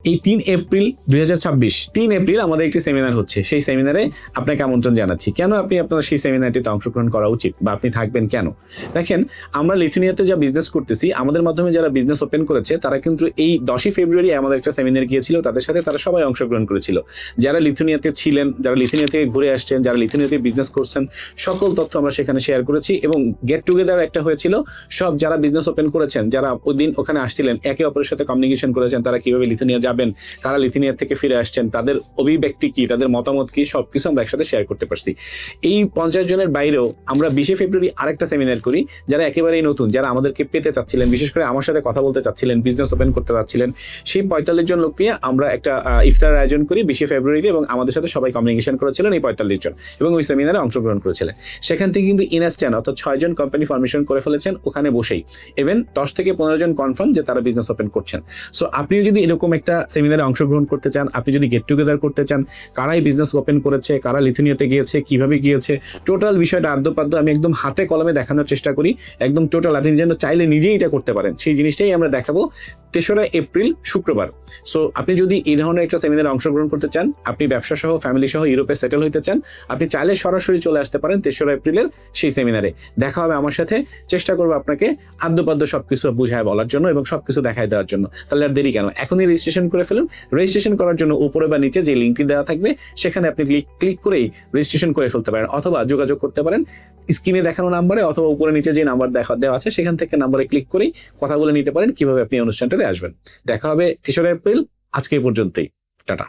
এই 3 April 2026 3 April আমাদের একটি সেমিনার হচ্ছে। সেই সেমিনারে আপনাকে আমন্ত্রণ জানাচ্ছি। কেন আপনি আপনার সেই সেমিনারটিতে অংশগ্রহণ করা উচিত বা আপনি থাকবেন কেন? দেখেন, আমরা লিথুয়ানিয়াতে যা বিজনেস করতেছি, আমাদের মাধ্যমে যারা বিজনেস ওপেন করেছে তারা কিন্তু এই 10ই ফেব্রুয়ারি আমাদের একটা সেমিনার গিয়েছিল, তাদের সাথে তারা সবাই অংশগ্রহণ করেছিল। যারা লিথুয়ানিয়াতে ছিলেন, যারা লিথুয়ানিয়া থেকে ঘুরে আসছেন, যারা লিথুয়ানিয়াতে বিজনেস করছেন, সকল তথ্য আমরা সেখানে শেয়ার করেছি এবং গেট টুগেদার একটা হয়েছিল। সব যারা বিজনেস ওপেন করেছেন, যারা ওই দিন ওখানে আসছিলেন, একে অপরের সাথে কমিউনিকেশন করেছেন, তারা কিভাবে লিথুয়ানিয়া যাবেন, কারা লিথুয়ানিয়া থেকে ফিরে আসছেন, তাদের অভিব্যক্তি কি, তাদের মতামত কি, সবকিছু আমরা একসাথে শেয়ার করতে পারছি। এই 50 জনের বাইরেও আমরা 20 ফেব্রুয়ারি আরেকটা সেমিনার করি, যারা একেবারেই নতুন, যারা আমাদেরকে পেতে চাচ্ছিলেন, বিশেষ করে আমার সাথে কথা বলতে চাচ্ছিলেন, বিজনেস ওপেন করতে চাচ্ছিলেন, সেই 45 জন লোককে আমরা একটা ইফতার আয়োজন করি 20 ফেব্রুয়ারিতে এবং আমাদের সাথে সবাই কমিউনিকেশন করেছিলেন এই 45 জন এবং ওই সেমিনারে অংশগ্রহণ করেছিলেন। সেখান থেকে কিন্তু ইনস্ট্যান্ট অর্থাৎ 6 জন কোম্পানি ফরমেশন করে ফেলেছেন ওখানে বসেই। ইভেন 10 থেকে 15 জন কনফার্ম যে তারা বিজনেস ওপেন করছেন। সো আপনিও যদি এরকম একটা সেমিনারে অংশগ্রহণ করতে চান, আপনি যদি গেট টুগেদার করতে চান, কারাই বিজনেস ওপেন করেছে, কারা লিথুয়ানিয়াতে গিয়েছে, কিভাবে গিয়েছে, টোটাল বিষয়টা আদ্যপাদ্য আমি একদম হাতে কলমে দেখানোর চেষ্টা করি, একদম টোটাল। আপনি যেন চাইলে নিজেই এটা করতে পারেন, সেই জিনিসটাই আমরা দেখাবো 3রা এপ্রিল শুক্রবার। সো আপনি যদি এই ধরনের একটা সেমিনারে অংশগ্রহণ করতে চান, আপনি ব্যবসা সহ ফ্যামিলি সহ ইউরোপে সেটেল হইতে চান, আপনি চাইলে সরাসরি চলে আসতে পারেন 3রা এপ্রিলের সেই সেমিনারে। দেখা হবে আমার সাথে, চেষ্টা করবো আপনাকে আদ্যপাদ্য সবকিছু বুঝায় বলার জন্য এবং সবকিছু দেখায় দেওয়ার জন্য। তাহলে আর দেরি কেন, এখনই রেজিস্ট্রেশন করে ফেলুন। রেজিস্ট্রেশন করার জন্য উপরে বা নিচে যে লিঙ্কটি দেওয়া থাকবে সেখানে আপনি ক্লিক করেই রেজিস্ট্রেশন করে ফেলতে পারেন, অথবা যোগাযোগ করতে পারেন স্ক্রিনে দেখানো নাম্বারে, অথবা উপরে নিচে যে নাম্বার দেওয়া আছে সেখান থেকে নাম্বারে ক্লিক করেই কথা বলে নিতে পারেন কিভাবে আপনি অনুষ্ঠানটাতে আসবেন। দেখা হবে 3রা এপ্রিল। আজকে এই পর্যন্তই, টাটা।